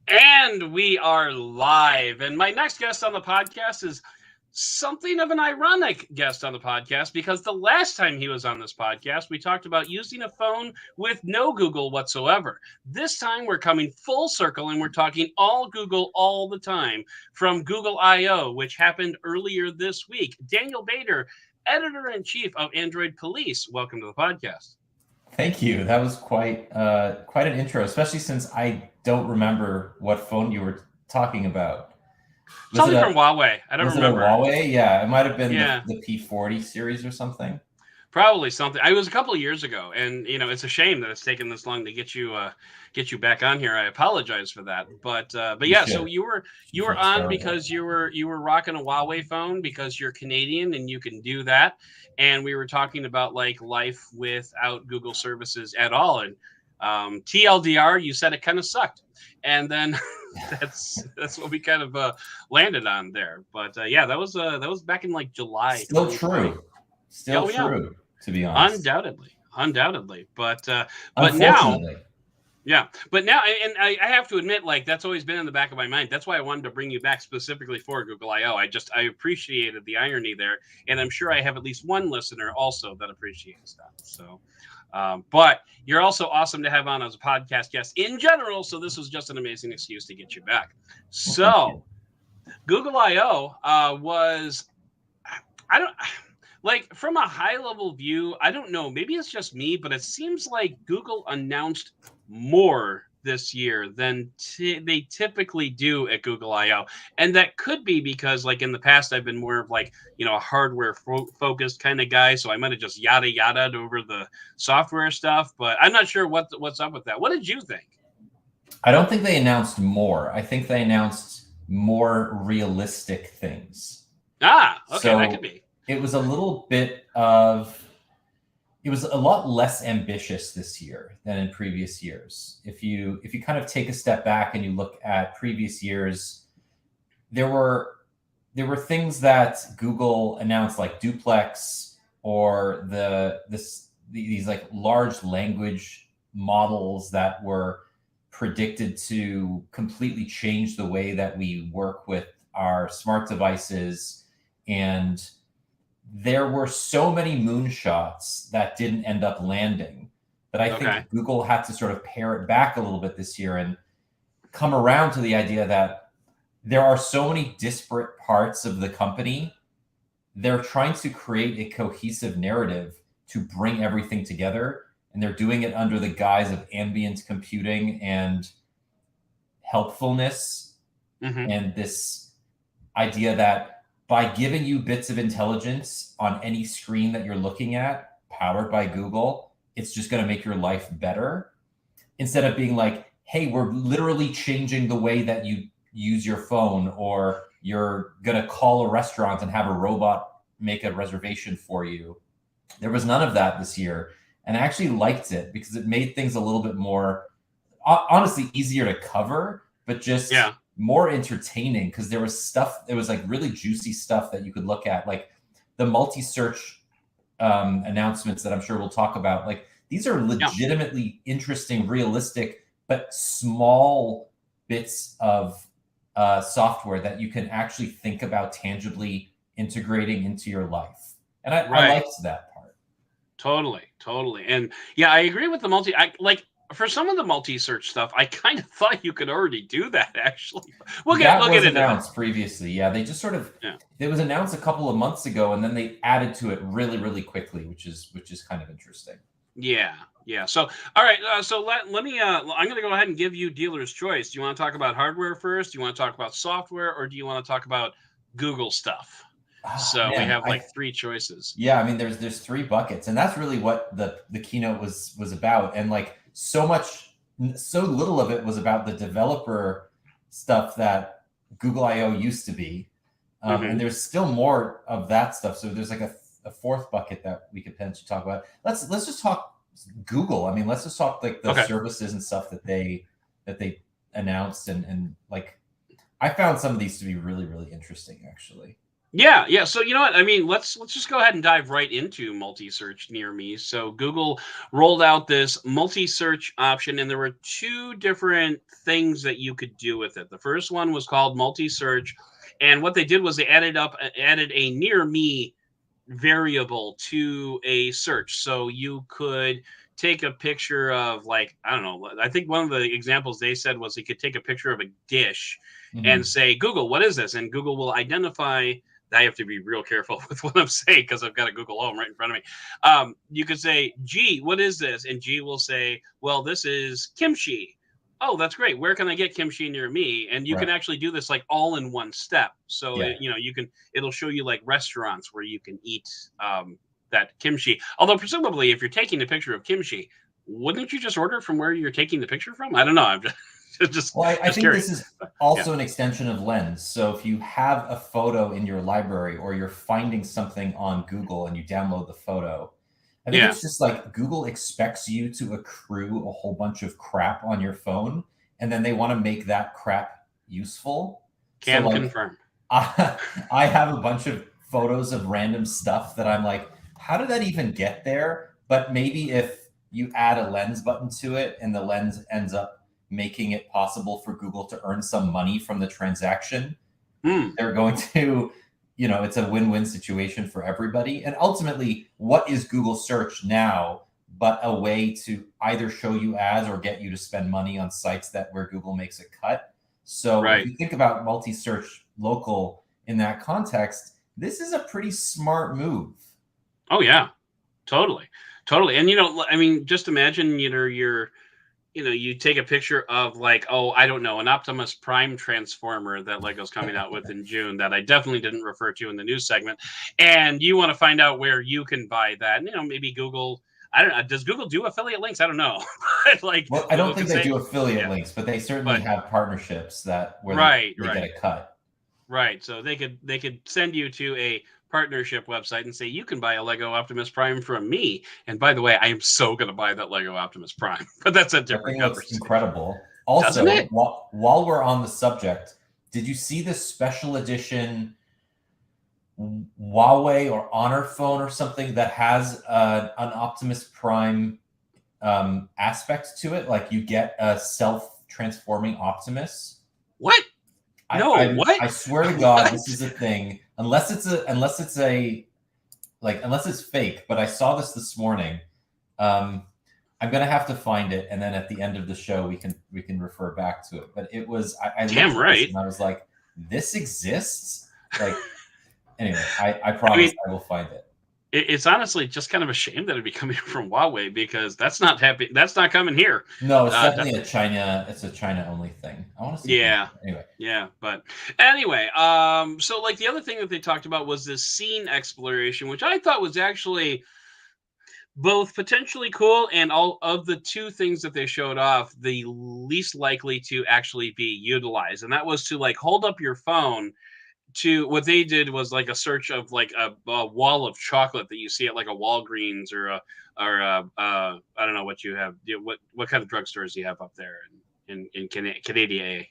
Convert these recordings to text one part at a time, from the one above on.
And we are live. And my next guest on the podcast is something of an ironic guest on the podcast because the last time he was on this podcast, we talked about using a phone with no Google whatsoever. This time we're coming full circle and we're talking all Google all the time from Google I/O, which happened earlier this week. Daniel Bader, editor-in-chief of Android Police. Welcome to the podcast. Thank you. That was quite an intro, especially since I don't remember what phone you were talking about. Something from Huawei. I don't remember. Was it a Huawei? Yeah, it might have been the P40 series or something. Probably something. It was a couple of years ago, and it's a shame that it's taken this long to get you back on here. I apologize for that, but yeah. So you were on because you were rocking a Huawei phone because you're Canadian and you can do that, and we were talking about like life without Google services at all, and TLDR, you said it kind of sucked, and then that's what we kind of landed on there. But yeah, that was back in like July. Still true. Still true, to be honest. Undoubtedly. But now, and I have to admit, like, that's always been in the back of my mind. That's why I wanted to bring you back specifically for Google I/O. I appreciated the irony there, and I'm sure I have at least one listener also that appreciates that. So, but you're also awesome to have on as a podcast guest in general. So this was just an amazing excuse to get you back. So, Google I/O was, like, from a high-level view, I don't know, maybe it's just me, but it seems like Google announced more this year than they typically do at Google I/O. And that could be because, like, in the past, I've been more of, like, a hardware-focused kind of guy, so I might have just yada-yada'd over the software stuff, but I'm not sure what's up with that. What did you think? I don't think they announced more. I think they announced more realistic things. Okay, that could be. It was a lot less ambitious this year than in previous years. If you kind of take a step back and you look at previous years, there were things that Google announced, like Duplex or these like large language models that were predicted to completely change the way that we work with our smart devices. And there were so many moonshots that didn't end up landing that I think Google had to sort of pare it back a little bit this year and come around to the idea that there are so many disparate parts of the company. They're trying to create a cohesive narrative to bring everything together, and they're doing it under the guise of ambient computing and helpfulness, and this idea that by giving you bits of intelligence on any screen that you're looking at, powered by Google, it's just going to make your life better. Instead of being like, hey, we're literally changing the way that you use your phone, or you're going to call a restaurant and have a robot make a reservation for you. There was none of that this year. And I actually liked it because it made things a little bit more, honestly, easier to cover, but just more entertaining, because there was like really juicy stuff that you could look at, like the multi-search announcements that I'm sure we'll talk about. Like, these are legitimately interesting, realistic, but small bits of software that you can actually think about tangibly integrating into your life. And I liked that part. Totally. And yeah, I agree with the for some of the multi-search stuff, I kind of thought you could already do that, actually. We'll get into announced previously. Yeah, they just sort of, it was announced a couple of months ago, and then they added to it really, really quickly, which is kind of interesting. Yeah. So, all right. So let me, I'm going to go ahead and give you dealer's choice. Do you want to talk about hardware first? Do you want to talk about software, or do you want to talk about Google stuff? We have like three choices. Yeah, I mean, there's three buckets, and that's really what the keynote was about. And like, so little of it was about the developer stuff that Google I/O used to be. And there's still more of that stuff. So there's like a fourth bucket that we could potentially talk about. Let's just talk Google. I mean, let's just talk like the services and stuff that they announced. And like, I found some of these to be really, really interesting, actually. Yeah. So you know what? I mean, let's just go ahead and dive right into multi-search near me. So Google rolled out this multi-search option, and there were two different things that you could do with it. The first one was called multi-search, and what they did was they added a near me variable to a search. So you could take a picture of, like, I don't know, I think one of the examples they said was you could take a picture of a dish and Mhm. say, Google, what is this? And Google will identify. I have to be real careful with what I'm saying because I've got a Google Home right in front of me. You could say, G, what is this? And G will say, well, this is kimchi. Oh, that's great. Where can I get kimchi near me? And you can Right. actually do this like all in one step. So Yeah. you can, it'll show you like restaurants where you can eat that kimchi. Although presumably, if you're taking a picture of kimchi, wouldn't you just order it from where you're taking the picture from? I don't know. I'm just just, Well, I just think curious. this is Yeah. also an extension of Lens. So if you have a photo in your library or you're finding something on Google and you download the photo, I think Yeah. it's just like Google expects you to accrue a whole bunch of crap on your phone, and then they want to make that crap useful. So Can like confirm. I have a bunch of photos of random stuff that I'm like, how did that even get there? But maybe if you add a lens button to it and the lens ends up making it possible for Google to earn some money from the transaction, Hmm. they're going to, it's a win-win situation for everybody. And ultimately, what is Google search now but a way to either show you ads or get you to spend money on sites that where Google makes a cut? So if Right. you think about multi-search local in that context, this is a pretty smart move. Oh yeah. Totally. Totally. And I mean, just imagine, you take a picture of, like, oh, I don't know, an Optimus Prime transformer that Lego's coming out with in June that I definitely didn't refer to in the news segment, and you want to find out where you can buy that. And, maybe Google. I don't know. Does Google do affiliate links? I don't know. But like Well, I don't Google think could they say, do affiliate yeah, links, but they certainly but have partnerships that where they, right, they get right. a cut. Right. So they could send you to a partnership website and say you can buy a Lego Optimus Prime from me. And by the way, I am so going to buy that Lego Optimus Prime. But that's a That different thing looks conversation, incredible. doesn't Also, it? while we're on the subject, did you see this special edition Huawei or Honor phone or something that has an Optimus Prime aspect to it? Like you get a self-transforming Optimus. What? No, what? I swear to God, What? this is a thing. Unless it's fake. But I saw this morning. Um, I'm gonna have to find it, and then at the end of the show, we can refer back to it. But it was I looked Damn at this right. and I was like, this exists. Like anyway, I I promise mean, I will find it. it's honestly just kind of a shame that it'd be coming from Huawei because that's not happy. That's not coming here. No, it's definitely Definitely. a China. It's a China only thing. I want to see if I Yeah. anyway. Yeah, but anyway, so like the other thing that they talked about was this scene exploration, which I thought was actually both potentially cool and, all of the two things that they showed off, the least likely to actually be utilized. And that was to, like, hold up your phone to, what they did was like a search of like a wall of chocolate that you see at like a Walgreens I don't know what you have. What kind of drugstores do you have up there in Canada?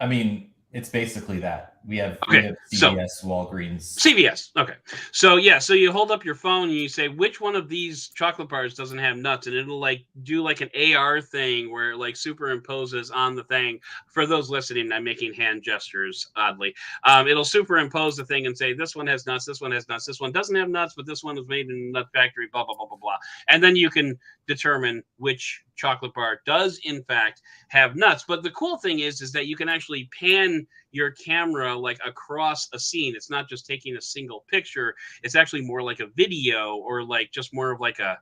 I mean, it's basically that we Okay, have so CVS, Walgreens. CVS. Okay. So yeah, so you hold up your phone and you say which one of these chocolate bars doesn't have nuts, and it'll like do like an AR thing where it like superimposes on the thing. For those listening, I'm making hand gestures oddly. It'll superimpose the thing and say this one has nuts, this one has nuts, this one doesn't have nuts, but this one was made in a nut factory. Blah blah blah blah blah. And then you can determine which chocolate bar does in fact have nuts. But the cool thing is that you can actually pan your camera like across a scene. It's not just taking a single picture. It's actually more like a video, or like just more of like a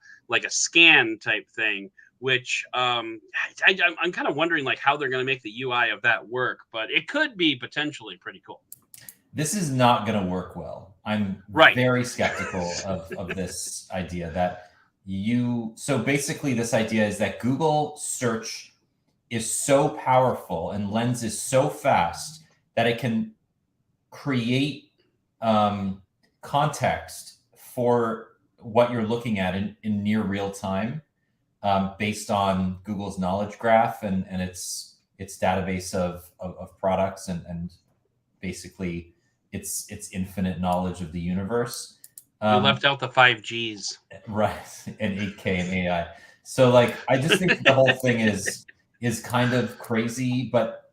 scan type thing. Which I'm kind of wondering like how they're going to make the UI of that work, but it could be potentially pretty cool. This is not going to work well. I'm Right. very skeptical of this idea that so basically this idea is that Google search is so powerful and Lens is so fast that it can create context for what you're looking at in near real time, based on Google's knowledge graph and its database of products and basically its infinite knowledge of the universe. You left out the 5Gs. Right, and 8K and AI. So like, I just think the whole thing is kind of crazy. But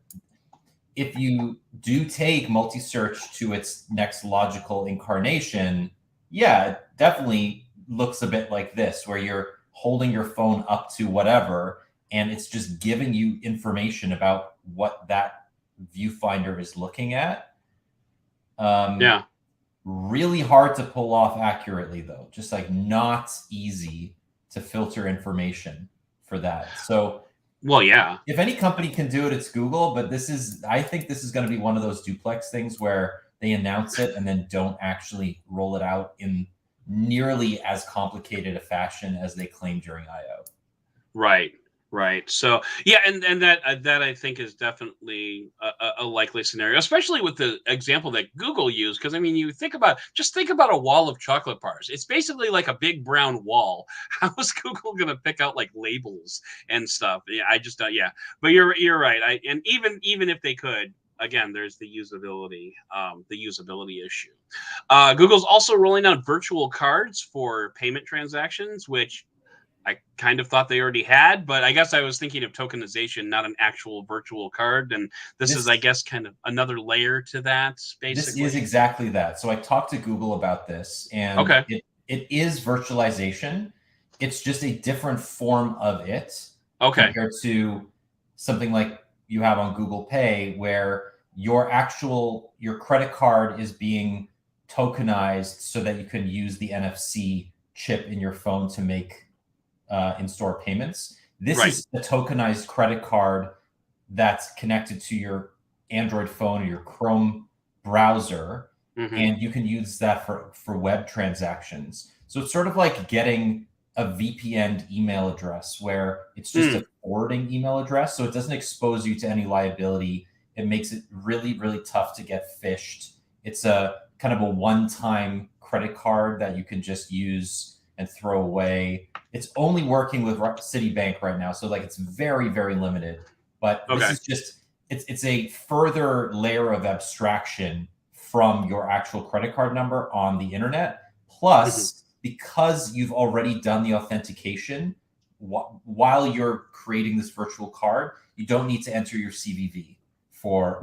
if you do take multi-search to its next logical incarnation, yeah, it definitely looks a bit like this, where you're holding your phone up to whatever, and it's just giving you information about what that viewfinder is looking at. Yeah. Really hard to pull off accurately, though. Just like not easy to filter information for that. So, well, yeah. If any company can do it, it's Google. But I think this is going to be one of those duplex things where they announce it and then don't actually roll it out in nearly as complicated a fashion as they claimed during I/O. Right. Right. So yeah, and that I think is definitely a likely scenario, especially with the example that Google used. Because I mean, you think about a wall of chocolate bars. It's basically like a big brown wall. How is Google going to pick out like labels and stuff? Yeah, I just yeah. But you're right. And even if they could, again, there's the usability issue. Google's also rolling out virtual cards for payment transactions, which I kind of thought they already had, but I guess I was thinking of tokenization, not an actual virtual card. And this is, I guess, kind of another layer to that, basically. This is exactly that. So I talked to Google about this, and it is virtualization. It's just a different form of it compared to something like you have on Google Pay, where your credit card is being tokenized so that you can use the NFC chip in your phone to make in-store payments. This is a tokenized credit card that's connected to your Android phone or your Chrome browser, and you can use that for web transactions. So it's sort of like getting a VPN email address, where it's just a forwarding email address, so it doesn't expose you to any liability. It makes it really, really tough to get phished. It's a kind of a one-time credit card that you can just use and throw away. It's only working with Citibank right now, so like it's very, very limited. But this is just it's a further layer of abstraction from your actual credit card number on the internet. Plus, because you've already done the authentication while you're creating this virtual card, you don't need to enter your CVV for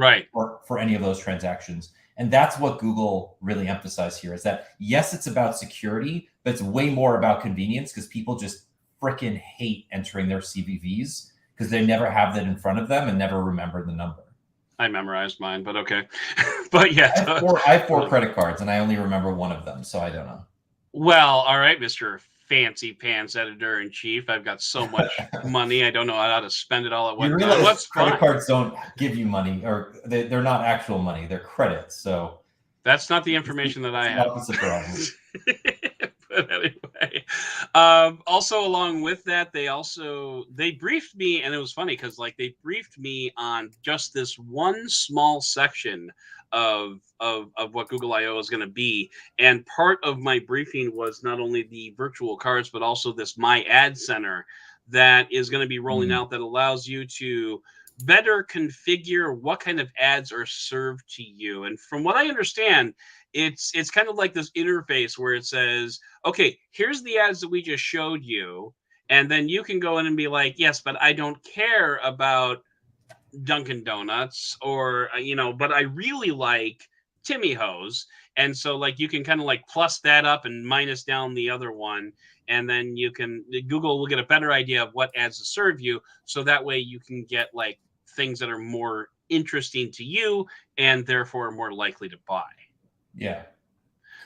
any of those transactions. And that's what Google really emphasized here, is that, yes, it's about security, but it's way more about convenience, because people just freaking hate entering their CVVs because they never have that in front of them and never remember the number. I memorized mine, but okay. But yeah. I have four credit cards, and I only remember one of them, so I don't know. Well, all right, Mr. Fancy Pants Editor-in-Chief. I've got so much money, I don't know how to spend it all at one time. What's credit cards don't give you money, or they're not actual money, they're credits. So that's not the information that I have. Opposite problem. But anyway, also along with that, they briefed me, and it was funny because like they briefed me on just this one small section of what Google I/O is going to be, and part of my briefing was not only the virtual cards but also this My Ad Center that is going to be rolling out, that allows you to better configure what kind of ads are served to you. And from what I understand, it's kind of like this interface where it says, okay, here's the ads that we just showed you, and then you can go in and be like, yes, but I don't care about Dunkin' Donuts, or but I really like Timmy Hose. And so like you can kind of like plus that up and minus down the other one, and then Google will get a better idea of what ads to serve you, so that way you can get like things that are more interesting to you and therefore more likely to buy. Yeah.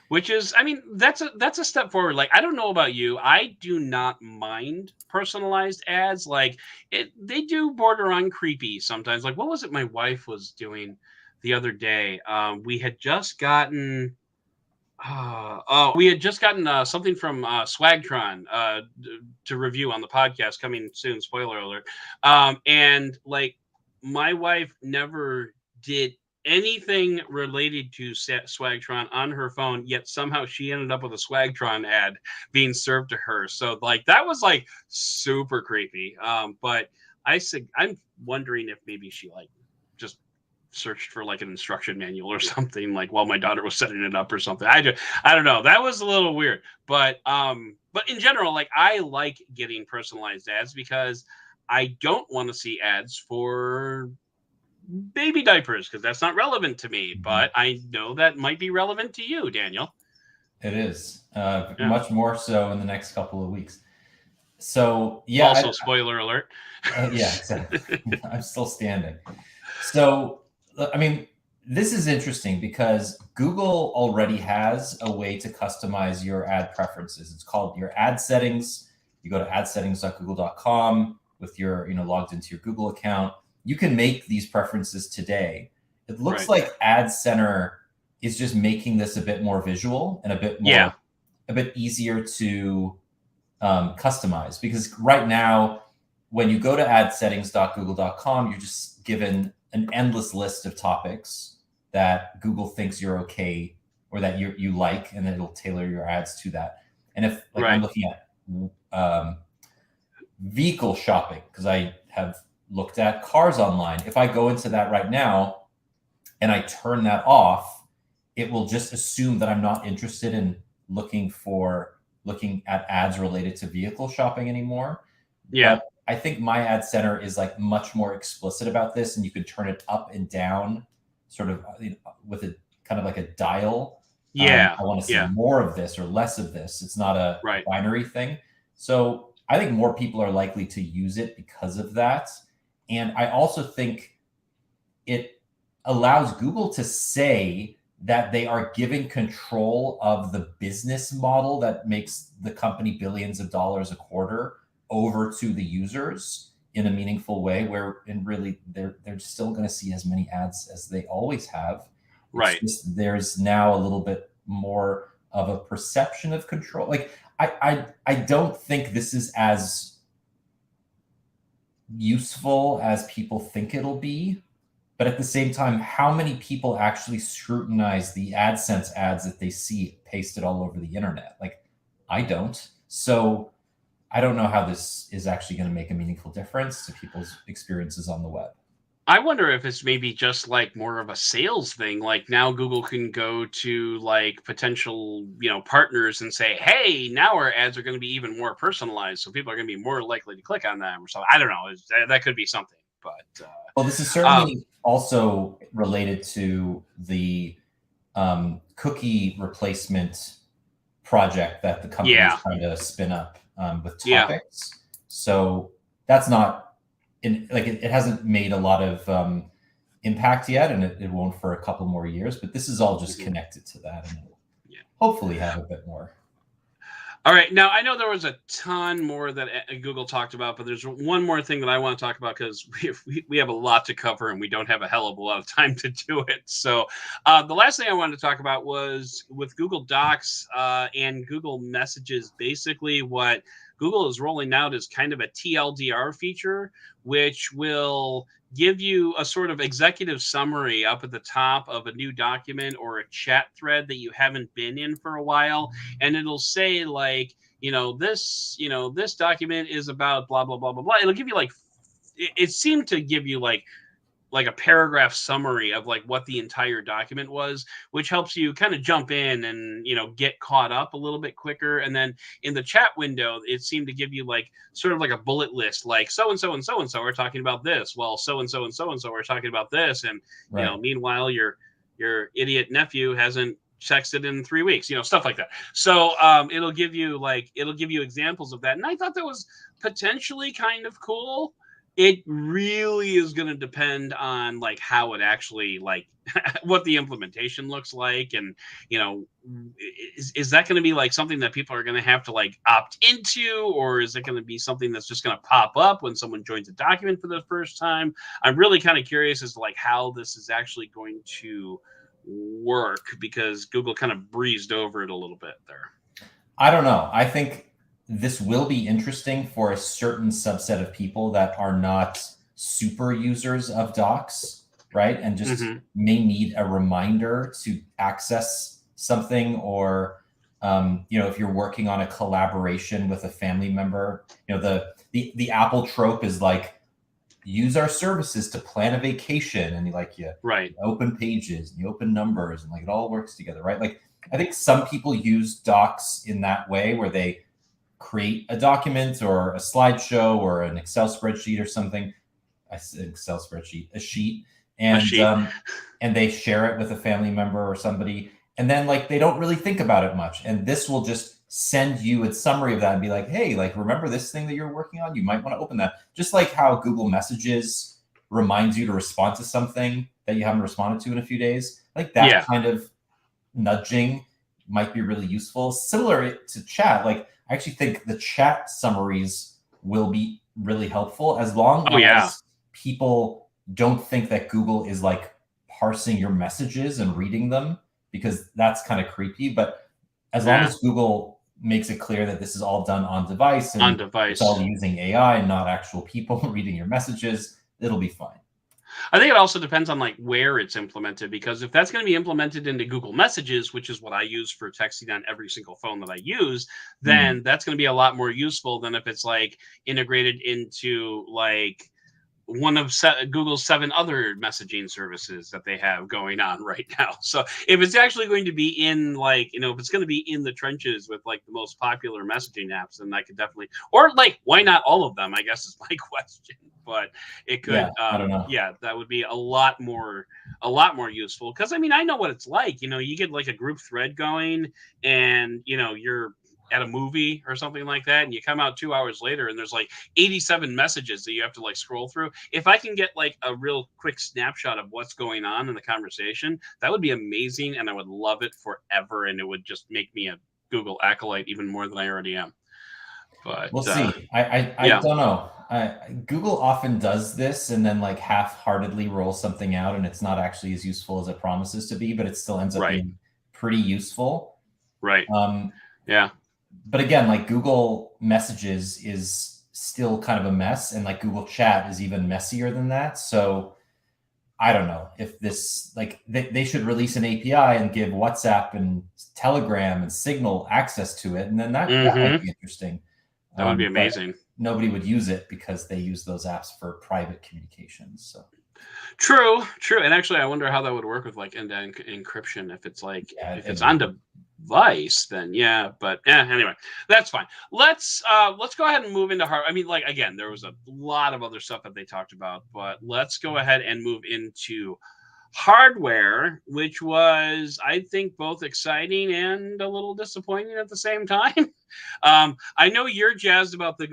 Which is, I mean, that's a step forward. Like, I don't know about you, I do not mind personalized ads. Like, they do border on creepy sometimes. Like, what was it my wife was doing the other day? We had just gotten something from Swagtron to review on the podcast, coming soon, spoiler alert. And like, my wife never did anything related to Swagtron on her phone, yet somehow she ended up with a Swagtron ad being served to her. So like, that was like super creepy. But I'm wondering if maybe she like just searched for like an instruction manual or something like while my daughter was setting it up or something. I don't know. That was a little weird, but in general, like I like getting personalized ads because I don't want to see ads for baby diapers because that's not relevant to me, but I know that might be relevant to you, Daniel. It is much more so in the next couple of weeks. So yeah. Also, spoiler alert. Yeah, exactly. I'm still standing. So, I mean, this is interesting because Google already has a way to customize your ad preferences. It's called your ad settings. You go to adsettings.google.com with your, logged into your Google account. You can make these preferences today. It looks like Ad Center is just making this a bit more visual and a bit more, a bit easier to customize, because right now, when you go to adsettings.google.com, you're just given an endless list of topics that Google thinks you're okay or that you like, and then it'll tailor your ads to that. And if I'm looking at vehicle shopping, because I have looked at cars online, if I go into that right now and I turn that off, it will just assume that I'm not interested in looking at ads related to vehicle shopping anymore. Yeah. But I think my ad center is like much more explicit about this, and you can turn it up and down sort of with a kind of like a dial. Yeah. I want to see more of this or less of this. It's not a binary thing. So I think more people are likely to use it because of that. And I also think it allows Google to say that they are giving control of the business model that makes the company billions of dollars a quarter over to the users in a meaningful way, where really they're still going to see as many ads as they always have. It's just, there's now a little bit more of a perception of control. Like I don't think this is as useful as people think it'll be. But at the same time, how many people actually scrutinize the AdSense ads that they see pasted all over the internet? Like, I don't. So I don't know how this is actually going to make a meaningful difference to people's experiences on the web. I wonder if it's maybe just like more of a sales thing. Like now Google can go to like potential, partners and say, hey, now our ads are going to be even more personalized. So people are going to be more likely to click on them or something. I don't know. That could be something. But well, this is certainly also related to the cookie replacement project that the company is trying to spin up with topics. So that's not it hasn't made a lot of impact yet, and it won't for a couple more years. But this is all just connected to that, and it'll hopefully have a bit more. All right. Now, I know there was a ton more that Google talked about, but there's one more thing that I want to talk about because we have a lot to cover and we don't have a hell of a lot of time to do it. So the last thing I wanted to talk about was with Google Docs and Google Messages. Basically, what Google is rolling out is kind of a TLDR feature, which will give you a sort of executive summary up at the top of a new document or a chat thread that you haven't been in for a while. And it'll say like, this document is about blah, blah, blah, blah, blah. It'll give you like, it seemed to give you like a paragraph summary of like what the entire document was, which helps you kind of jump in and, get caught up a little bit quicker. And then in the chat window, it seemed to give you like sort of like a bullet list, like so-and-so and so-and-so are talking about this. Well, so-and-so and so-and-so are talking about this. And, meanwhile, your idiot nephew hasn't texted in 3 weeks, stuff like that. So it'll give you examples of that. And I thought that was potentially kind of cool. It really is going to depend on like how it actually like what the implementation looks like. And, is that going to be like something that people are going to have to like opt into, or is it going to be something that's just going to pop up when someone joins a document for the first time? I'm really kind of curious as to like how this is actually going to work, because Google kind of breezed over it a little bit there. I don't know. I think this will be interesting for a certain subset of people that are not super users of Docs, right? And just may need a reminder to access something, or if you're working on a collaboration with a family member, the Apple trope is like use our services to plan a vacation, and you open Pages and you open Numbers, and like it all works together, right? Like I think some people use docs in that way where they create a document or a slideshow or an Excel spreadsheet or something. I said Excel spreadsheet, a sheet, and they share it with a family member or somebody, and then like they don't really think about it much, and this will just send you a summary of that and be like, hey, like remember this thing that you're working on? You might want to open that. Just like how Google Messages reminds you to respond to something that you haven't responded to in a few days, like that kind of nudging might be really useful. Similar to chat, like I actually think the chat summaries will be really helpful as long as people don't think that Google is like parsing your messages and reading them, because that's kind of creepy. But as long as Google makes it clear that this is all done on device and it's all using AI and not actual people reading your messages, it'll be fine. I think it also depends on like where it's implemented, because if that's going to be implemented into Google Messages, which is what I use for texting on every single phone that I use, then that's going to be a lot more useful than if it's like integrated into like one of Google's 7 other messaging services that they have going on right now. So if it's actually going to be in like, if it's going to be in the trenches with like the most popular messaging apps, then I could definitely, or like, why not all of them, I guess is my question. But it could, I don't know. That would be a lot more useful. Cause I mean, I know what it's like, you get like a group thread going and, you're at a movie or something like that, and you come out 2 hours later and there's like 87 messages that you have to like scroll through. If I can get like a real quick snapshot of what's going on in the conversation, that would be amazing, and I would love it forever, and it would just make me a Google acolyte even more than I already am. But we'll see. I don't know. Google often does this and then like half-heartedly rolls something out, and it's not actually as useful as it promises to be, but it still ends up being pretty useful. Right. But again, like Google Messages is still kind of a mess, and like Google Chat is even messier than that. So I don't know if this, like they should release an API and give WhatsApp and Telegram and Signal access to it. And then that might be interesting. That would be amazing. Nobody would use it because they use those apps for private communications. So true. And actually, I wonder how that would work with like end-to-end encryption. If it's like, if it's on device, then but anyway, that's fine. Let's go ahead and move into hardware. I mean, like, again, there was a lot of other stuff that they talked about, but let's go ahead and move into hardware, which was, I think, both exciting and a little disappointing at the same time. I know you're jazzed about the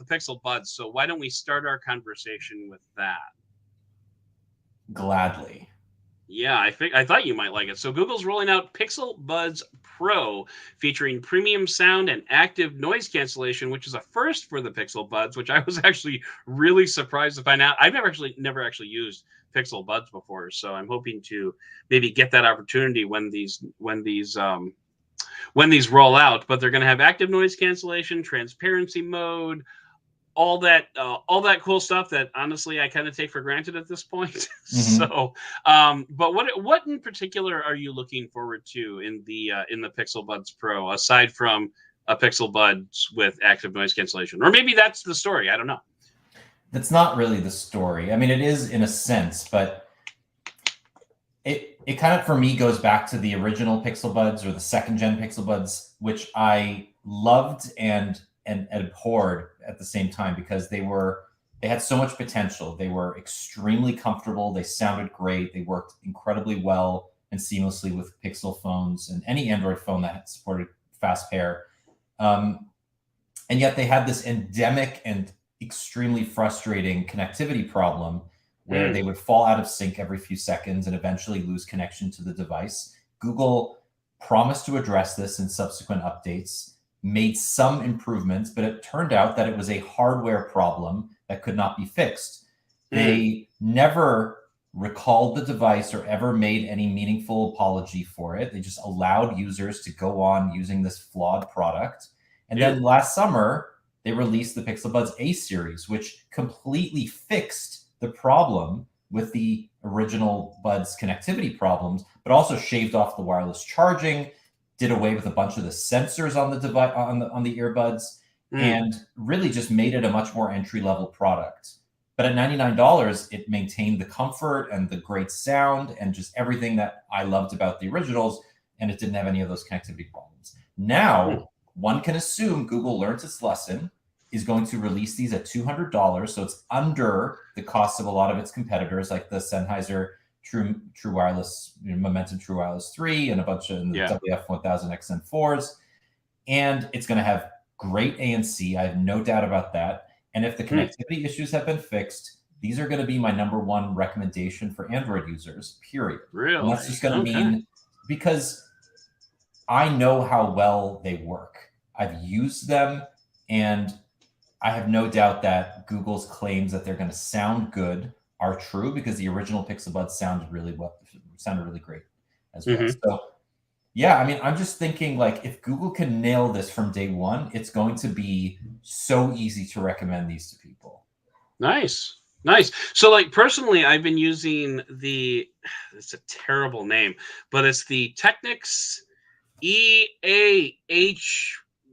Pixelbuds, so why don't we start our conversation with that? Gladly. Yeah, I thought you might like it. So Google's rolling out Pixelbuds Pro, featuring premium sound and active noise cancellation, which is a first for the Pixelbuds, which I was actually really surprised to find out. I've never actually used Pixelbuds before, so I'm hoping to maybe get that opportunity when these roll out. But they're going to have active noise cancellation, transparency mode, all that cool stuff that honestly I kind of take for granted at this point. So, but what in particular are you looking forward to in the Pixelbuds Pro, aside from a Pixelbuds with active noise cancellation? Or maybe that's the story. I don't know. That's not really the story. I mean, it is in a sense, but it kind of, for me, goes back to the original Pixelbuds or the second gen Pixelbuds, which I loved and abhorred at the same time, because they had so much potential. They were extremely comfortable. They sounded great. They worked incredibly well and seamlessly with Pixel phones and any Android phone that supported fast pair. And yet they had this endemic and extremely frustrating connectivity problem where they would fall out of sync every few seconds and eventually lose connection to the device. Google promised to address this in subsequent updates, made some improvements, but it turned out that it was a hardware problem that could not be fixed. They never recalled the device or ever made any meaningful apology for it. They just allowed users to go on using this flawed product. And then last summer, they released the Pixelbuds A series, which completely fixed the problem with the original Buds connectivity problems, but also shaved off the wireless charging, did away with a bunch of the sensors on the device, on the earbuds, and really just made it a much more entry-level product. But at $99, it maintained the comfort and the great sound and just everything that I loved about the originals, and it didn't have any of those connectivity problems. Now, one can assume Google learns its lesson, is going to release these at $200, so it's under the cost of a lot of its competitors, like the Sennheiser True Wireless, Momentum True Wireless 3, and a bunch of the WF-1000 XM4s. And it's going to have great ANC. I have no doubt about that. And if the connectivity issues have been fixed, these are going to be my #1 recommendation for Android users, period. Really? And that's just going to mean, because I know how well they work. I've used them, and I have no doubt that Google's claims that they're going to sound good are true, because the original Pixelbuds sounded really great as well. So yeah, I mean, I'm just thinking, like, if Google can nail this from day one, it's going to be so easy to recommend these to people. Nice. So, like, personally, I've been using it's a terrible name, but it's the Technics EAH.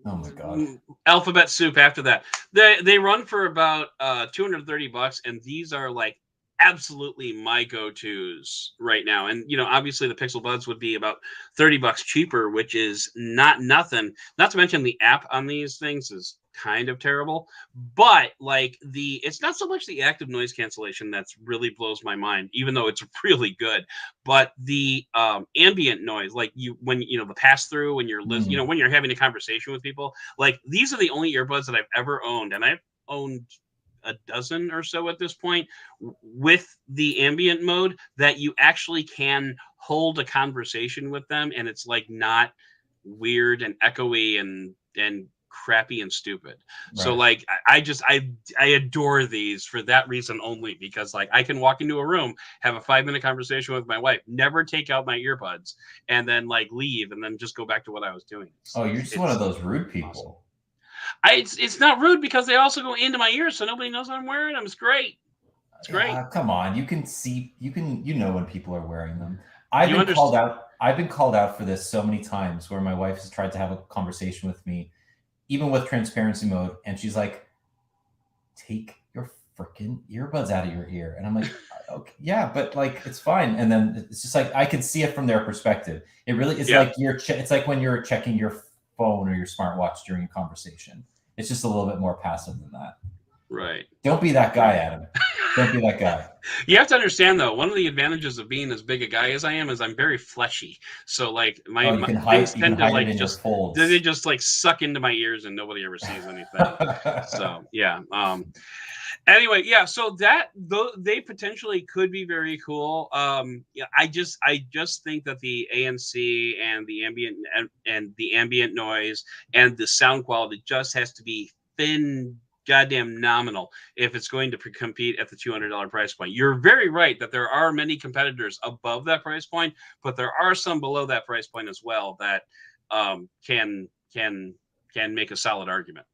Oh my God. Alphabet soup after that. They run for about $230, and these are like absolutely my go-tos right now. And obviously the Pixelbuds would be about $30 cheaper, which is not nothing. Not to mention the app on these things is kind of terrible, but like it's not so much the active noise cancellation that's really blows my mind, even though it's really good, but the ambient noise, like when the pass through, when you're listening, when you're having a conversation with people, like these are the only earbuds that I've ever owned, and I've owned a dozen or so at this point, with the ambient mode, that you actually can hold a conversation with them, and it's like not weird and echoey and crappy and stupid. Right. So like I adore these for that reason only, because like I can walk into a room, have a 5-minute conversation with my wife, never take out my earbuds, and then like leave and then just go back to what I was doing. Oh, you're just one of those rude people. Awesome. It's not rude, because they also go into my ears, so nobody knows I'm wearing them. It's great. It's great. Come on, you can see, when people are wearing them. I've been called out for this so many times, where my wife has tried to have a conversation with me, even with transparency mode, and she's like, "Take your freaking earbuds out of your ear," and I'm like, "Okay, yeah, but like it's fine." And then it's just like I can see it from their perspective. It really is like it's like when you're checking your phone or your smartwatch during a conversation. It's just a little bit more passive than that. Right. Don't be that guy, Adam. Don't be that guy. You have to understand, though, one of the advantages of being as big a guy as I am is I'm very fleshy. So like my things tend to like just they just like suck into my ears and nobody ever sees anything. So yeah. Anyway, yeah. So they potentially could be very cool. Yeah, I just think that the ANC and the ambient noise and the sound quality just has to be goddamn nominal if it's going to compete at the $200 price point. You're very right that there are many competitors above that price point, but there are some below that price point as well that can make a solid argument.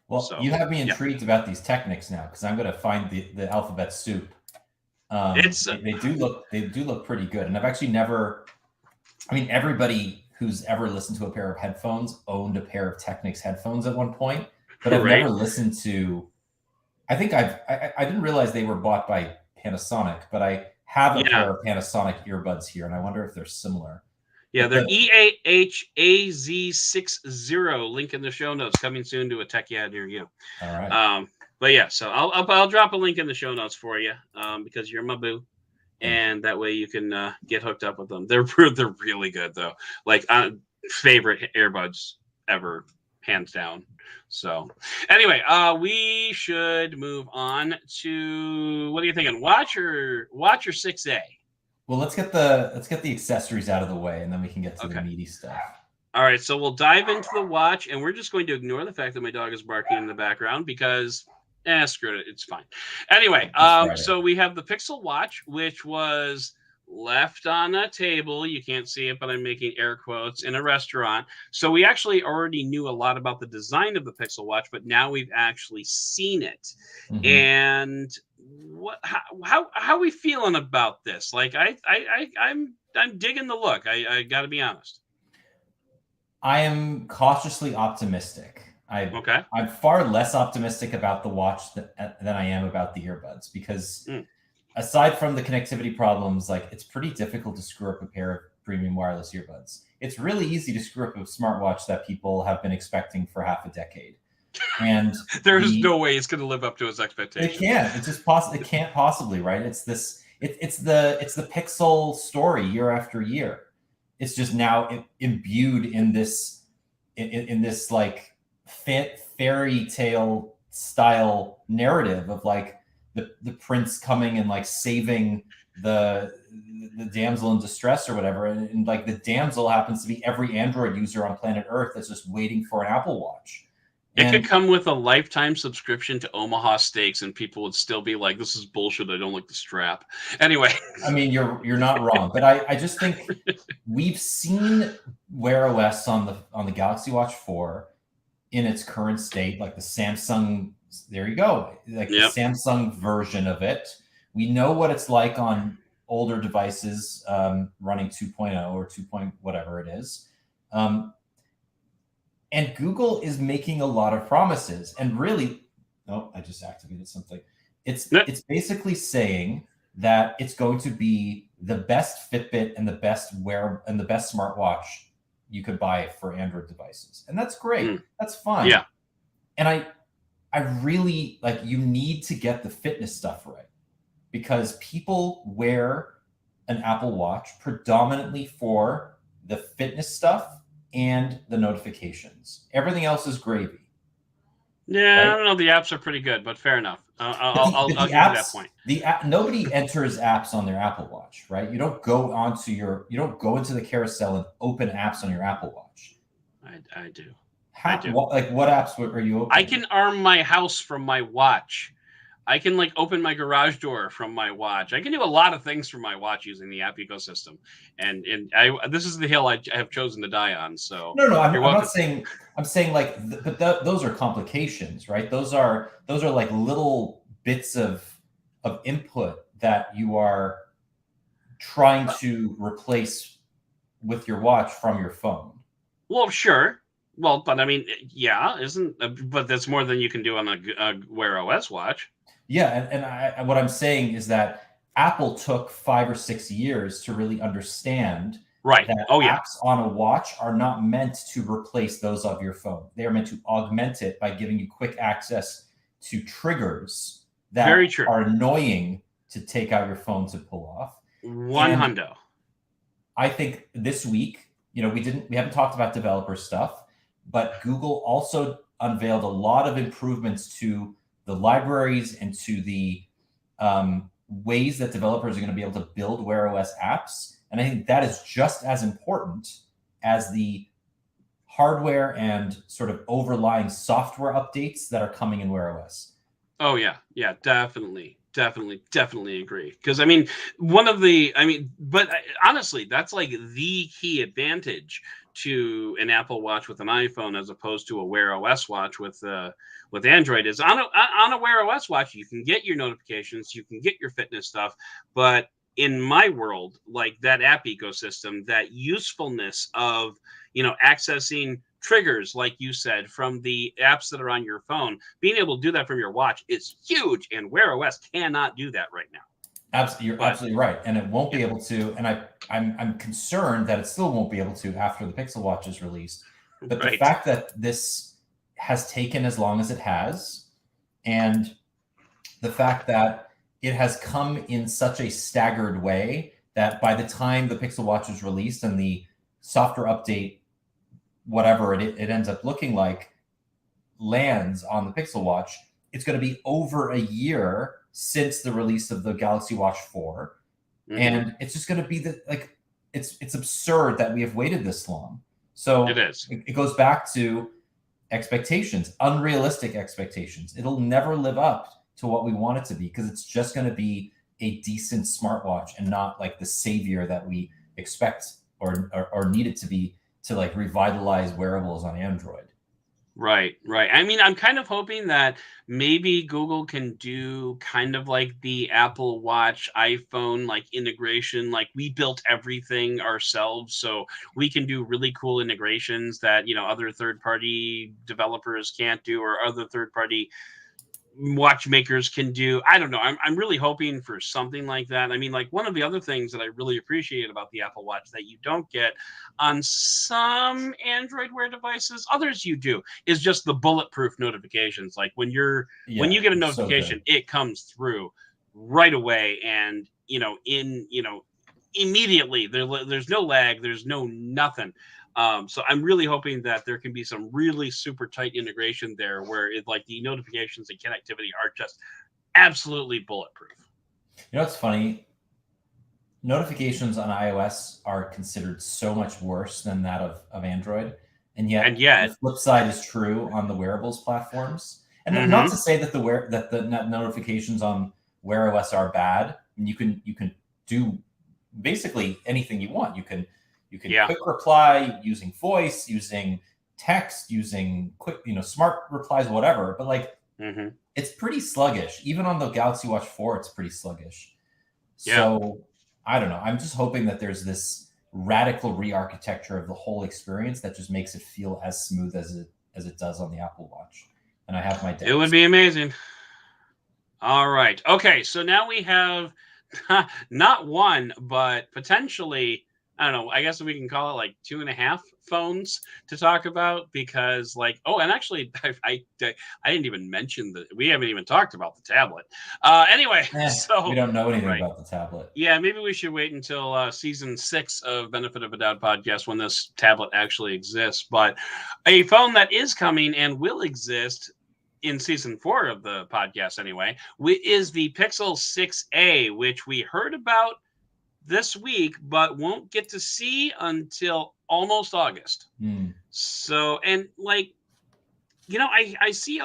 Well, so, you have me intrigued about these Technics now, because I'm going to find the alphabet soup. They do look pretty good, and I've actually never. I mean, everybody who's ever listened to a pair of headphones owned a pair of Technics headphones at one point, but I've never listened to. I think I didn't realize they were bought by Panasonic, but I have a pair of Panasonic earbuds here, and I wonder if they're similar. Yeah, they're EAH-AZ60. Link in the show notes. Coming soon to a Tech Yeah near you. All right. But yeah, so I'll drop a link in the show notes for you, because you're my boo, and that way you can get hooked up with them. They're really good though. Like favorite earbuds ever, hands down. So anyway, we should move on to, what are you thinking? Watch or 6A? Well, let's get the accessories out of the way, and then we can get to the meaty stuff. All right, so we'll dive into the watch, and we're just going to ignore the fact that my dog is barking in the background, because screw it, it's fine. Anyway, so we have the Pixel Watch, which was left on a table. You can't see it, but I'm making air quotes, in a restaurant. So we actually already knew a lot about the design of the Pixel Watch, but now we've actually seen it. Mm-hmm. And how are we feeling about this? Like I'm digging the look. I got to be honest. I am cautiously optimistic. I'm far less optimistic about the watch than I am about the earbuds, because aside from the connectivity problems, like, it's pretty difficult to screw up a pair of premium wireless earbuds. It's really easy to screw up a smartwatch that people have been expecting for half a decade. And there's no way it's going to live up to its expectations. It can't. It's just it can't possibly, right? It's this. It's the Pixel story year after year. It's just now imbued in this this like fairy tale style narrative of like the prince coming and like saving the damsel in distress or whatever, and like the damsel happens to be every Android user on planet Earth that's just waiting for an Apple Watch. It could come with a lifetime subscription to Omaha Steaks, and people would still be like, "This is bullshit. I don't like the strap." Anyway, I mean, you're not wrong, but I just think we've seen Wear OS on the Galaxy Watch 4 in its current state, like the Samsung. There you go, like the Samsung version of it. We know what it's like on older devices running 2.0 or 2. Whatever it is. And Google is making a lot of promises, and really, I just activated something. It's basically saying that it's going to be the best Fitbit and the best and the best smartwatch you could buy for Android devices, and that's great. That's fine. Yeah. And I really like. You need to get the fitness stuff right, because people wear an Apple Watch predominantly for the fitness stuff and the notifications. Everything else is gravy. Yeah, right? I don't know. The apps are pretty good, but fair enough. I'll give you that point. Nobody enters apps on their Apple Watch, right? You don't go into the carousel and open apps on your Apple Watch. I do. I do. What apps are you opening? I can arm my house from my watch. I can like open my garage door from my watch. I can do a lot of things from my watch using the app ecosystem, and this is the hill I have chosen to die on. So no, I'm not saying. I'm saying like, but those are complications, right? Those are like little bits of input that you are trying to replace with your watch from your phone. Well, sure. Well, but I mean, yeah, but that's more than you can do on a Wear OS watch. Yeah, and what I'm saying is that Apple took 5 or 6 years to really understand that apps on a watch are not meant to replace those of your phone. They are meant to augment it by giving you quick access to triggers that are annoying to take out your phone to pull off. Hundo. I think this week, we haven't talked about developer stuff, but Google also unveiled a lot of improvements to the libraries and to the ways that developers are going to be able to build Wear OS apps. And I think that is just as important as the hardware and sort of overlying software updates that are coming in Wear OS. Oh, yeah. Yeah, definitely agree. Because, I mean, but honestly, that's like the key advantage to an Apple Watch with an iPhone as opposed to a Wear OS watch with Android is on a Wear OS watch, you can get your notifications, you can get your fitness stuff, but in my world, like that app ecosystem, that usefulness of, accessing triggers, like you said, from the apps that are on your phone, being able to do that from your watch is huge, and Wear OS cannot do that right now. You're absolutely right, and it won't be able to. And I'm concerned that it still won't be able to after the Pixel Watch is released. But the fact that this has taken as long as it has, and the fact that it has come in such a staggered way that by the time the Pixel Watch is released and the software update, whatever it ends up looking like, lands on the Pixel Watch, it's going to be over a year since the release of the Galaxy Watch 4. And it's just going to be it's absurd that we have waited this long. So it is. It goes back to expectations, unrealistic expectations. It'll never live up to what we want it to be, because it's just going to be a decent smartwatch and not like the savior that we expect or need it to be to like revitalize wearables on Android. Right, right. I mean, I'm kind of hoping that maybe Google can do kind of like the Apple Watch, iPhone like integration. Like we built everything ourselves, so we can do really cool integrations that, other third-party developers can't do, or other third-party watchmakers can do. I don't know. I'm really hoping for something like that. I mean, like one of the other things that I really appreciate about the Apple Watch that you don't get on some Android Wear devices, others you do, is just the bulletproof notifications. Like when you get a notification, it comes through right away, and immediately there's no lag, there's no nothing. So I'm really hoping that there can be some really super tight integration there where like the notifications and connectivity are just absolutely bulletproof. It's funny. Notifications on iOS are considered so much worse than that of Android. And yet the flip side is true on the wearables platforms. And not to say that the notifications on Wear OS are bad. And you can do basically anything you want. You can quick reply using voice, using text, using quick, smart replies, whatever. But like, it's pretty sluggish. Even on the Galaxy Watch 4, it's pretty sluggish. So I don't know. I'm just hoping that there's this radical re-architecture of the whole experience that just makes it feel as smooth as it does on the Apple Watch. And I have my doubts. It would be amazing. All right. Okay. So now we have not one, but potentially, I don't know, I guess we can call it like 2.5 phones to talk about, because and actually I didn't even mention that we haven't even talked about the tablet. Anyway, so we don't know anything about the tablet. Yeah, maybe we should wait until season 6 of Benefit of a Doubt podcast when this tablet actually exists. But a phone that is coming and will exist in season 4 of the podcast anyway, is the Pixel 6a, which we heard about this week, but won't get to see until almost August. So, and I've seen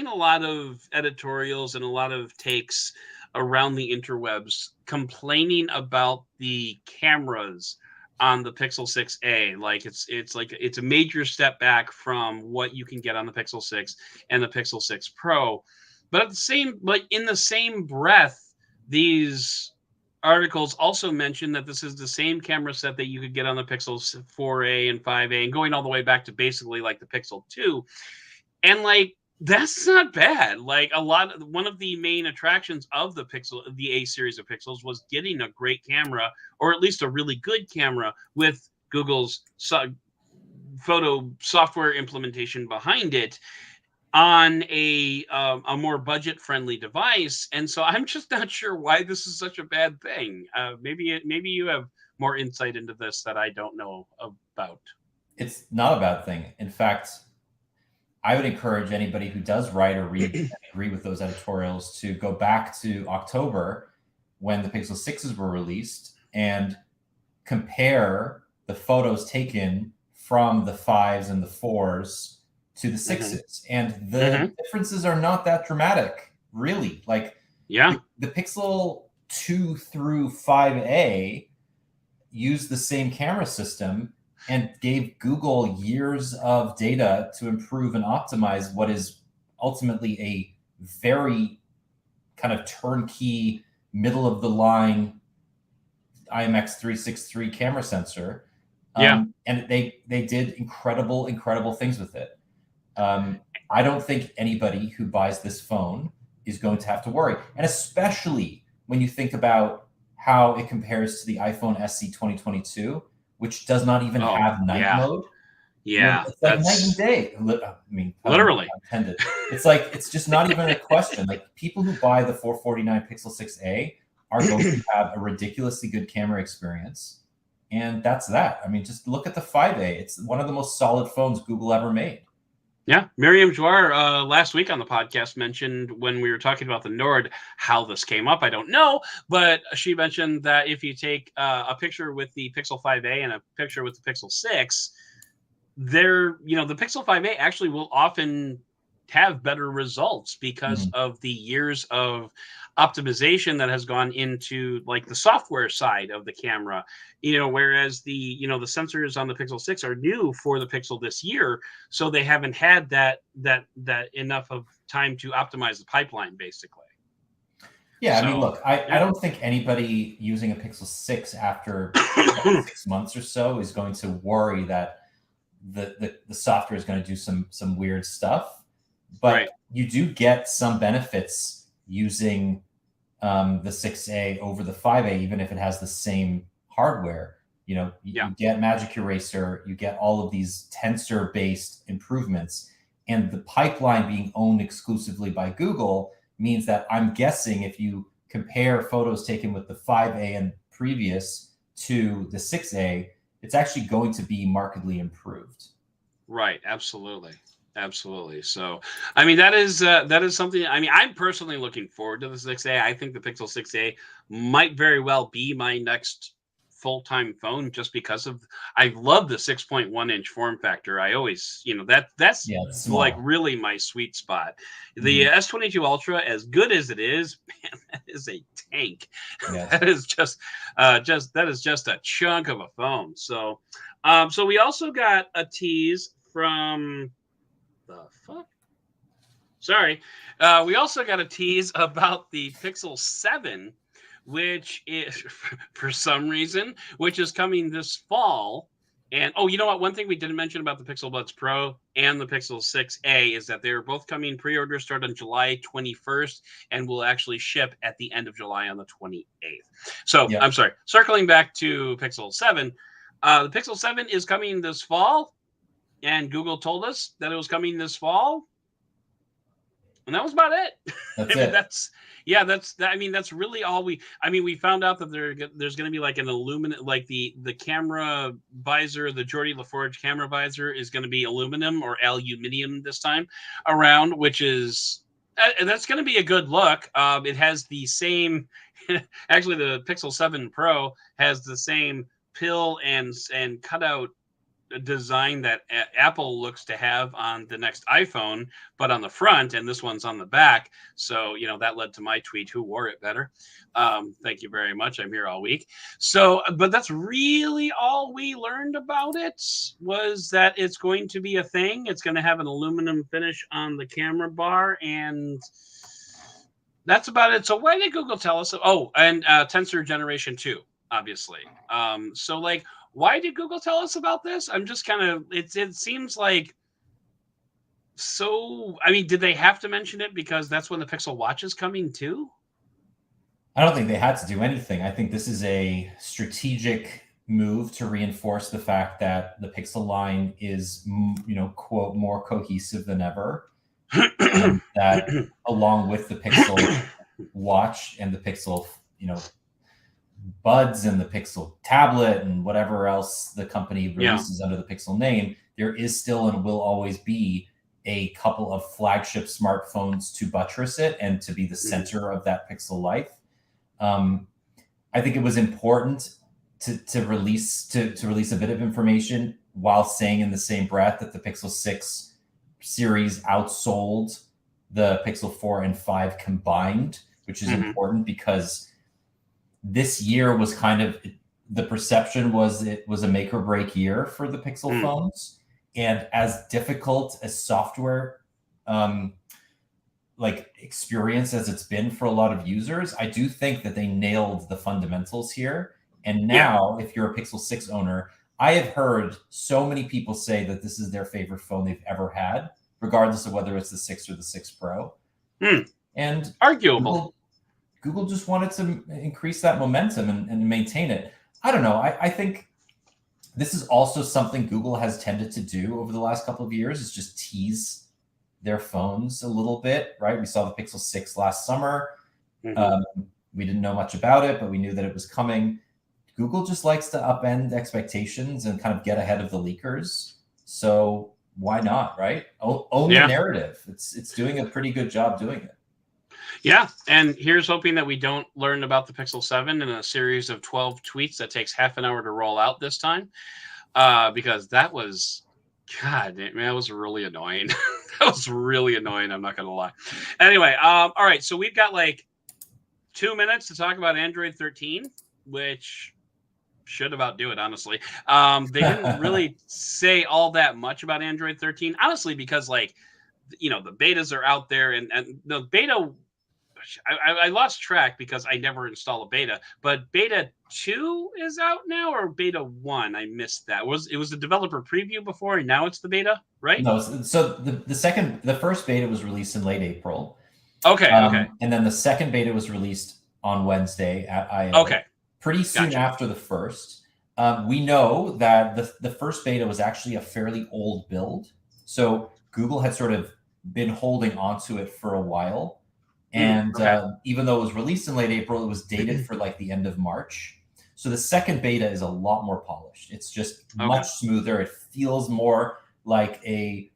a lot of editorials and a lot of takes around the interwebs complaining about the cameras on the Pixel 6a. Like it's a major step back from what you can get on the Pixel 6 and the Pixel 6 Pro. But in the same breath, these articles also mention that this is the same camera set that you could get on the Pixel 4a and 5a, and going all the way back to basically like the Pixel 2. And that's not bad. One of the main attractions of the A series of Pixels was getting a great camera, or at least a really good camera, with Google's photo software implementation behind it on a more budget-friendly device. And so I'm just not sure why this is such a bad thing. Maybe you have more insight into this that I don't know about. It's not a bad thing. In fact, I would encourage anybody who does write or read and agree with those editorials to go back to October when the Pixel 6s were released and compare the photos taken from the 5s and the 4s to the 6s. And the differences are not that dramatic, really. The Pixel 2 through 5a used the same camera system and gave Google years of data to improve and optimize what is ultimately a very kind of turnkey, middle of the line IMX363 camera sensor. And they did incredible things with it. I don't think anybody who buys this phone is going to have to worry. And especially when you think about how it compares to the iPhone SE 2022, which does not even have night mode. Yeah, it's like night and day. I mean, literally. It's just not even a question. Like, people who buy the $449 Pixel 6a are going to have a ridiculously good camera experience, and that's that. I mean, just look at the 5a. It's one of the most solid phones Google ever made. Yeah, Miriam Jouar last week on the podcast mentioned, when we were talking about the Nord, how this came up, I don't know, but she mentioned that if you take a picture with the Pixel 5a and a picture with the Pixel 6, the Pixel 5a actually will often have better results because of the years of optimization that has gone into like the software side of the camera, whereas the the sensors on the Pixel 6 are new for the Pixel this year, so they haven't had that enough of time to optimize the pipeline, basically. Yeah, I mean, look, I don't think anybody using a Pixel 6 after 6 months or so is going to worry that the software is going to do some weird stuff. But you do get some benefits using the 6A over the 5A, even if it has the same hardware. You get Magic Eraser, you get all of these tensor-based improvements, and the pipeline being owned exclusively by Google means that I'm guessing if you compare photos taken with the 5A and previous to the 6A, it's actually going to be markedly improved. Right. Absolutely. Absolutely. So, I mean, that is something. I mean, I'm personally looking forward to the 6A. I think the Pixel 6A might very well be my next full-time phone, just because of I love the 6.1-inch form factor. I always, that's like really my sweet spot. The S22 Ultra, as good as it is, man, that is a tank. Yeah. That is just a chunk of a phone. So, so we also got a tease from. The fuck? Sorry. We also got a tease about the Pixel 7, which is, for some reason, which is coming this fall. And, oh, you know what? One thing we didn't mention about the Pixelbuds Pro and the Pixel 6A is that they're both coming, pre-order start on July 21st, and will actually ship at the end of July on the 28th. So, I'm sorry. Circling back to Pixel 7, the Pixel 7 is coming this fall. And Google told us that it was coming this fall, and that was about it. That's that's really all we. I mean, we found out that there's going to be like an aluminum, like the camera visor, the Geordie LaForge camera visor is going to be aluminum or aluminium this time around, which is that's going to be a good look. It has the same. Actually, the Pixel 7 Pro has the same pill and cutout design that Apple looks to have on the next iPhone, but on the front, and this one's on the back. So, that led to my tweet, who wore it better? Thank you very much. I'm here all week. So, but that's really all we learned about it, was that it's going to be a thing. It's going to have an aluminum finish on the camera bar, and that's about it. So why did Google tell us? Oh, and Tensor Generation 2, obviously. So like, why did Google tell us about this? I'm just kind of, it seems like, so, I mean, did they have to mention it because that's when the Pixel Watch is coming too? I don't think they had to do anything. I think this is a strategic move to reinforce the fact that the Pixel line is, quote, more cohesive than ever. And that along with the Pixel Watch and the Pixel, Buds and the Pixel tablet and whatever else the company releases under the Pixel name, there is still and will always be a couple of flagship smartphones to buttress it and to be the center of that Pixel life. I think it was important to release a bit of information while saying in the same breath that the Pixel 6 series outsold the Pixel 4 and 5 combined, which is important because this year was kind of, the perception was it was a make or break year for the Pixel phones. And as difficult as software experience as it's been for a lot of users, I do think that they nailed the fundamentals here. And now, if you're a Pixel 6 owner, I have heard so many people say that this is their favorite phone they've ever had, regardless of whether it's the 6 or the 6 Pro. And arguable. Google just wanted to increase that momentum and maintain it. I don't know. I think this is also something Google has tended to do over the last couple of years, is just tease their phones a little bit, right? We saw the Pixel 6 last summer. We didn't know much about it, but we knew that it was coming. Google just likes to upend expectations and kind of get ahead of the leakers. So why not, right? Own the narrative. It's doing a pretty good job doing it. Yeah, and here's hoping that we don't learn about the Pixel 7 in a series of 12 tweets that takes half an hour to roll out this time, because that was God, man, that was really annoying. That was really annoying. I'm not gonna lie. Anyway, all right. So we've got like 2 minutes to talk about Android 13, which should about do it, honestly. They didn't really say all that much about Android 13, honestly, because like, the betas are out there, and the beta. I lost track because I never install a beta, but beta 2 is out now, or beta 1? I missed that. It was a developer preview before, and now it's the beta, right? No, so the first beta was released in late April. Okay, okay. And then the second beta was released on Wednesday at I/O. Okay. Pretty soon Gotcha. after the first. We know that the first beta was actually a fairly old build. So Google had sort of been holding onto it for a while. And Okay. even though it was released in late April, it was dated for like the end of March. So the second beta is a lot more polished. It's just much smoother. It feels more like a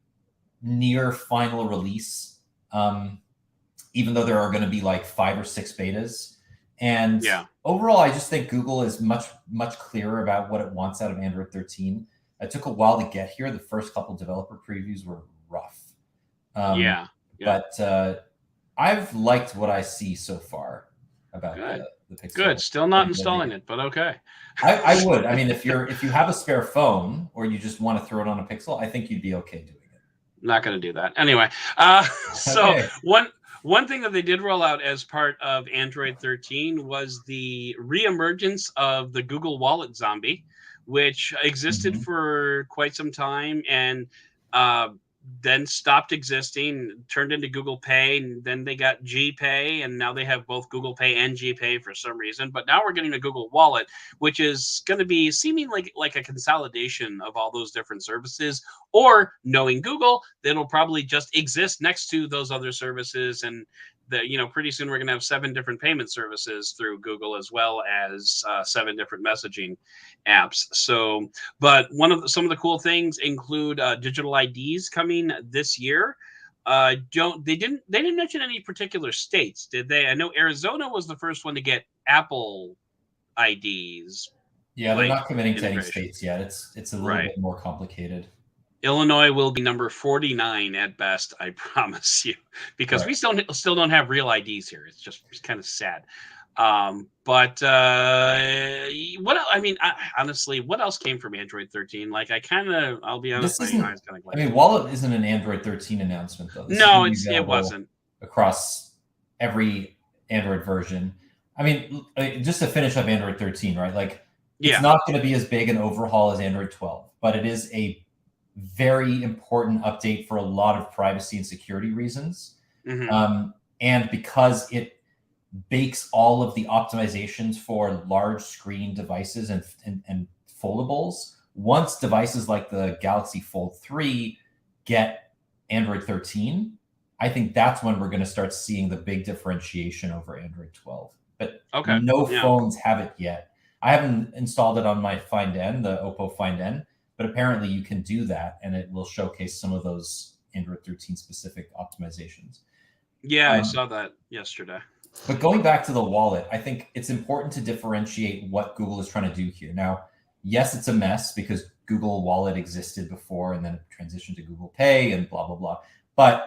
near final release, even though there are going to be like 5 or 6 betas. And overall, I just think Google is much clearer about what it wants out of Android 13. It took a while to get here. The first couple developer previews were rough. But I've liked what I see so far about the Pixel. Good. Still not installing it, but okay. I would. I mean, if you have a spare phone or you just want to throw it on a Pixel, I think you'd be okay doing it. Not going to do that. Anyway, so one thing that they did roll out as part of Android 13 was the reemergence of the Google Wallet zombie, which existed for quite some time and then stopped existing, turned into Google Pay, and then they got GPay, and now they have both Google Pay and GPay for some reason. But now we're getting a Google Wallet, which is going to be seeming like a consolidation of all those different services, or knowing Google, that'll probably just exist next to those other services, and pretty soon we're going to have 7 different payment services through Google, as well as 7 different messaging apps. So, but some of the cool things include digital IDs coming this year. They didn't mention any particular states, did they? I know Arizona was the first one to get Apple IDs. Yeah, they're not committing to any states yet. It's a little bit more complicated. Illinois will be number 49 at best, I promise you, because we still don't have real IDs here. It's kind of sad. But honestly, what else came from Android 13? Like, I'll be honest, Wallet isn't an Android 13 announcement, though. No, it wasn't. Across every Android version. I mean, just to finish up Android 13, right? Like, it's not going to be as big an overhaul as Android 12, but it is a very important update for a lot of privacy and security reasons. And because it bakes all of the optimizations for large screen devices and foldables, once devices like the Galaxy Fold 3 get Android 13, I think that's when we're going to start seeing the big differentiation over Android 12. But no phones have it yet. I haven't installed it on my Find N, the Oppo Find N, but apparently you can do that, and it will showcase some of those Android 13 specific optimizations. Yeah, I saw that yesterday. But going back to the wallet, I think it's important to differentiate what Google is trying to do here. Now, yes, it's a mess because Google Wallet existed before, and then it transitioned to Google Pay and blah, blah, blah. But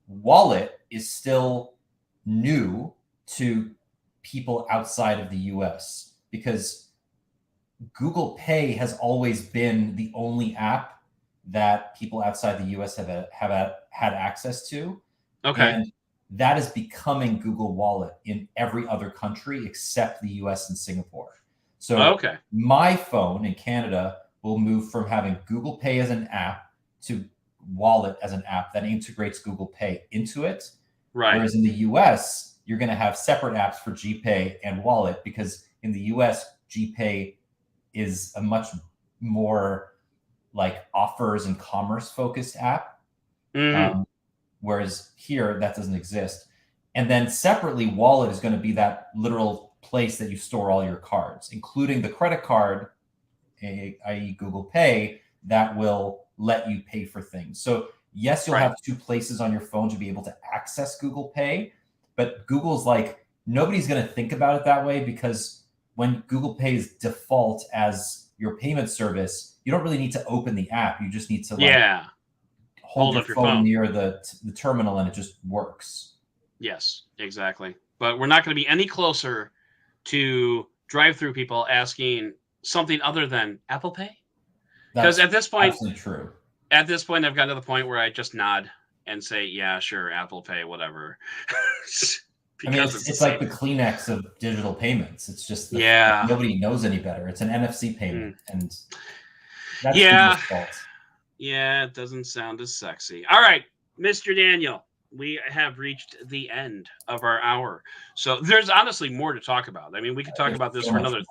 Wallet is still new to people outside of the US because Google Pay has always been the only app that people outside the US have had access to. And that is becoming Google Wallet in every other country except the US and Singapore. So my phone in Canada will move from having Google Pay as an app to Wallet as an app that integrates Google Pay into it. Whereas in the US, you're going to have separate apps for GPay and Wallet because in the US, GPay is a much more like offers and commerce focused app. Whereas here that doesn't exist. And then separately, Wallet is going to be that literal place that you store all your cards, including the credit card, i.e. Google Pay, that will let you pay for things. So yes, you'll have 2 places on your phone to be able to access Google Pay, but Google's like, nobody's going to think about it that way because when Google Pay's default as your payment service, you don't really need to open the app. You just need to like hold your phone near the terminal, and it just works. Yes, exactly. But we're not going to be any closer to drive-through people asking something other than Apple Pay. Because at this point, absolutely true. At this point, I've gotten to the point where I just nod and say, "Yeah, sure, Apple Pay, whatever." I mean, it's like the Kleenex of digital payments. It's just like, nobody knows any better. It's an NFC payment, and that's Google's fault. Yeah, it doesn't sound as sexy. All right, Mr. Daniel, we have reached the end of our hour. So there's honestly more to talk about. I mean, we could talk about this for another.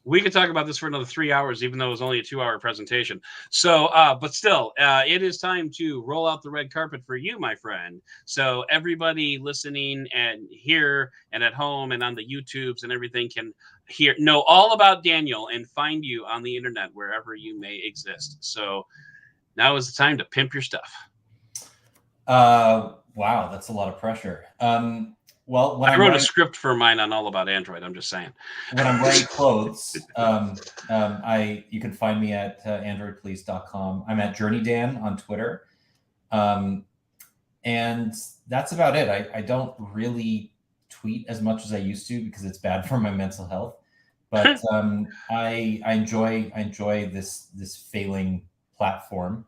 We could talk about this for another 3 hours, even though it was only a 2-hour presentation. So, but still, it is time to roll out the red carpet for you, my friend. So everybody listening and here and at home and on the YouTubes and everything can know all about Daniel and find you on the internet wherever you may exist. So now is the time to pimp your stuff. Wow, that's a lot of pressure. Well, when I wrote a script for mine on All About Android. I'm just saying. When I'm wearing clothes, you can find me at androidpolice.com. I'm at JourneyDan on Twitter. And that's about it. I don't really tweet as much as I used to because it's bad for my mental health. But I enjoy this failing platform.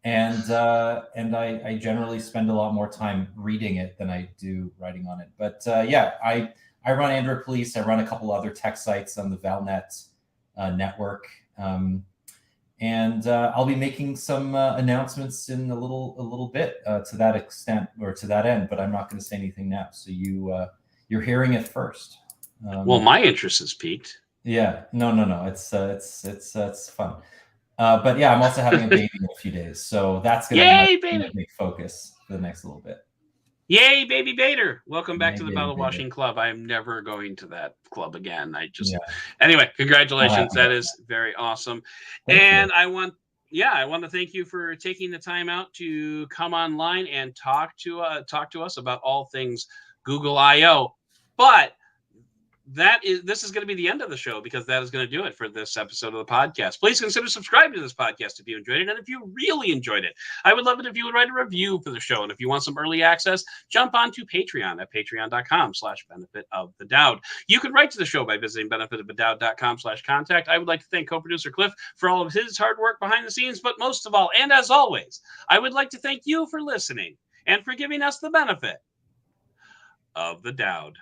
And I generally spend a lot more time reading it than I do writing on it. But yeah, I run Android Police. I run a couple other tech sites on the Valnet network. And I'll be making some announcements in a little bit to that extent or to that end. But I'm not going to say anything now. So you're hearing it first. Well, my interest is piqued. Yeah, no. It's fun. But yeah, I'm also having a baby in a few days, so that's going to be a big focus for the next little bit. Yay, baby Bader! Welcome back to the Bottle Washing Club. I am never going to that club again. Anyway, congratulations. That is very awesome. And I want to thank you for taking the time out to come online and talk to us about all things Google I/O. But this is going to be the end of the show because that is going to do it for this episode of the podcast. Please consider subscribing to this podcast if you enjoyed it. And if you really enjoyed it, I would love it if you would write a review for the show. And if you want some early access, jump onto Patreon at patreon.com/benefitofthedowd. You can write to the show by visiting benefitofthedowd.com/contact. I would like to thank co-producer Cliff for all of his hard work behind the scenes. But most of all, and as always, I would like to thank you for listening and for giving us the benefit of the Dowd.